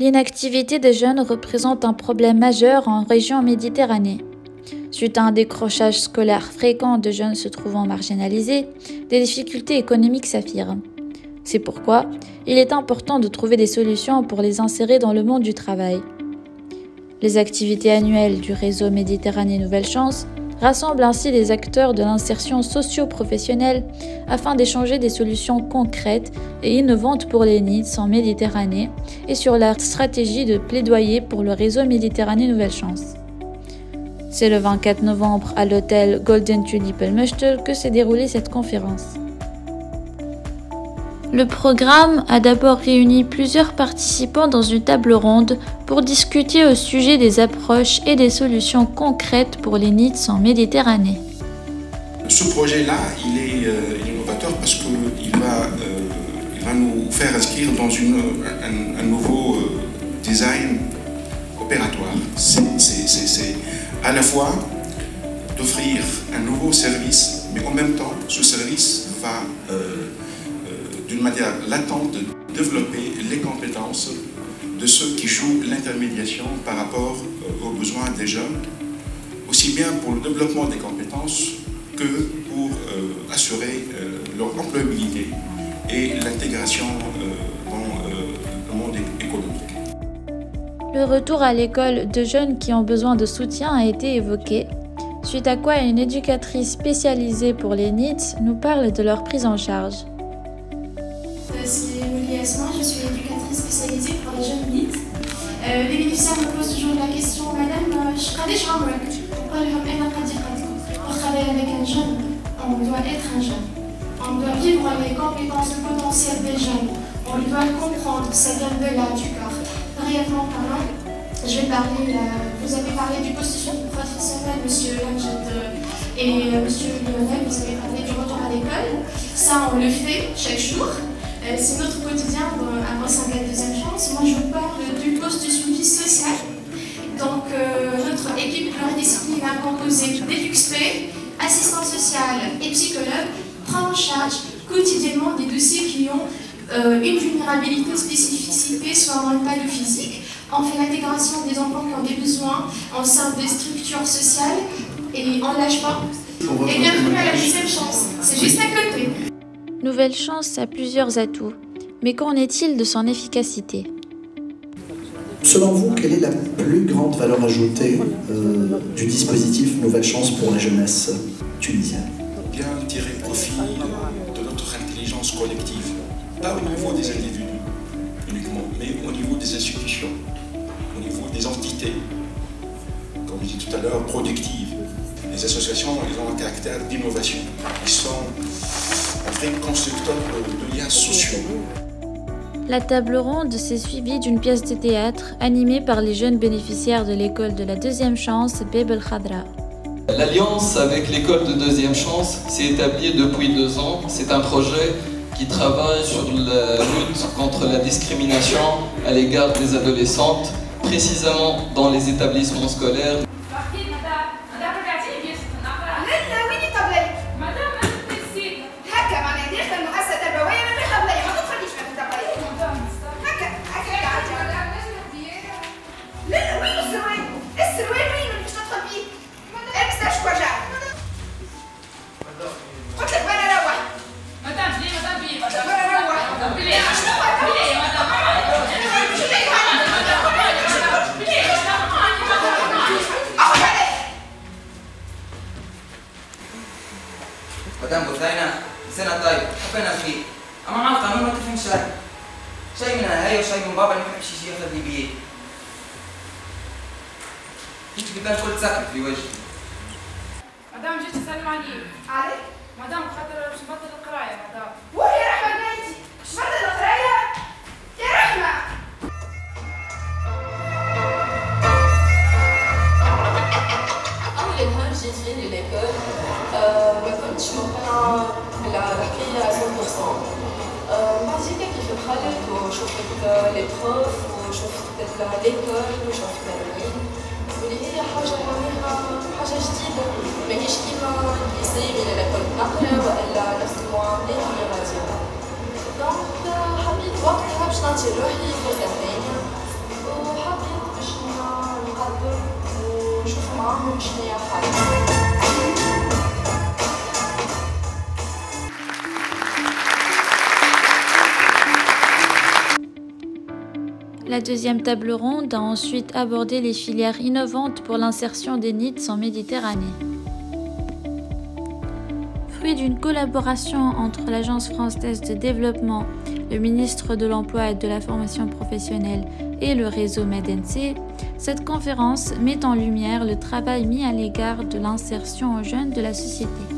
L'inactivité des jeunes représente un problème majeur en région Méditerranée. Suite à un décrochage scolaire fréquent de jeunes se trouvant marginalisés, des difficultés économiques s'affirment. C'est pourquoi il est important de trouver des solutions pour les insérer dans le monde du travail. Les activités annuelles du réseau Méditerranée Nouvelle Chance rassemblent ainsi les acteurs de l'insertion socio-professionnelle afin d'échanger des solutions concrètes et innovantes pour les NEETs en Méditerranée et sur la stratégie de plaidoyer pour le réseau Méditerranée Nouvelle Chance. C'est le 24 novembre à l'hôtel Golden Tulip El Mechtel que s'est déroulée cette conférence. Le programme a d'abord réuni plusieurs participants dans une table ronde pour discuter au sujet des approches et des solutions concrètes pour les NEETs en Méditerranée. Ce projet-là, il est innovateur parce qu'il va nous faire inscrire dans un nouveau design opératoire. C'est à la fois d'offrir un nouveau service, mais en même temps, ce service va d'une manière latente de développer les compétences de ceux qui jouent l'intermédiation par rapport aux besoins des jeunes, aussi bien pour le développement des compétences que pour assurer leur employabilité et l'intégration dans le monde économique. Le retour à l'école de jeunes qui ont besoin de soutien a été évoqué, suite à quoi une éducatrice spécialisée pour les NEETs nous parle de leur prise en charge. Je suis éducatrice spécialisée pour les jeunes NEET. Les bénéficiaires me posent toujours la question: Madame, pourquoi pour travailler avec un jeune, on doit être un jeune. On doit vivre les compétences, le potentiel des jeunes. On doit comprendre, ça vient de là, du corps. Brièvement parlant, je vais parler, vous avez parlé du poste professionnel, monsieur Lamjad et monsieur Lionel, vous avez parlé du retour à l'école. Ça, on le fait chaque jour. C'est notre quotidien à Brassengal Deuxième Chance. Moi, je vous parle du poste de suivi social. Donc, notre équipe pluridisciplinaire composée d'EduxP, assistants sociaux et psychologues prend en charge quotidiennement des dossiers qui ont une vulnérabilité, spécificité, soit mentale ou physique. On fait l'intégration des enfants qui ont des besoins en sein des structures sociales et on ne lâche pas. Et bienvenue à la Deuxième Chance. C'est juste à côté. Nouvelle Chance a plusieurs atouts, mais qu'en est-il de son efficacité? Selon vous, quelle est la plus grande valeur ajoutée du dispositif Nouvelle Chance pour la jeunesse tunisienne? Bien tirer profit de notre intelligence collective, pas au niveau des individus uniquement, mais au niveau des institutions, au niveau des entités, comme je disais tout à l'heure, productives. Les associations, elles ont un caractère d'innovation. Ils sont un vrai constructeur de liens sociaux. La table ronde s'est suivie d'une pièce de théâtre animée par les jeunes bénéficiaires de l'école de la Deuxième Chance, Beb El Khadra. L'alliance avec l'école de Deuxième Chance s'est établie depuis 2 ans. C'est un projet qui travaille sur la lutte contre la discrimination à l'égard des adolescentes, précisément dans les établissements scolaires. مدام بثينة سنة طيب حبينا فيه أما مع القانون ما تفهم شيء من هاي وشيء من بابا اللي ما يحبش يجي ياخذ لي بيه جيت قدام كل ساكت في وجهي مدام جيت تسلم عليك عليك مدام خاطر باش نبطل القراية مدام وهي رحمة بنتي باش نبطل القراية يا رحمة أول نهار جيت فيه لليكول ما كنتش مقتنعة بالحكاية 100%. بعد هيك كيف دخلت وشفت لي بروف وشفت ليكول وشفت المين واللي هي حاجة معناها حاجة جديدة ماهيش كيما الليسي ولا ليكول نقرا وإلا نفس المعاملة هي غادية. دونك حبيت وقتها باش نعطي روحي فرصة ثانية نفهموا شنو هي حالة. La deuxième table ronde a ensuite abordé les filières innovantes pour l'insertion des NEETs en Méditerranée. Fruit d'une collaboration entre l'Agence française de développement, le ministre de l'Emploi et de la formation professionnelle et le réseau MEDNC, cette conférence met en lumière le travail mis à l'égard de l'insertion aux jeunes de la société.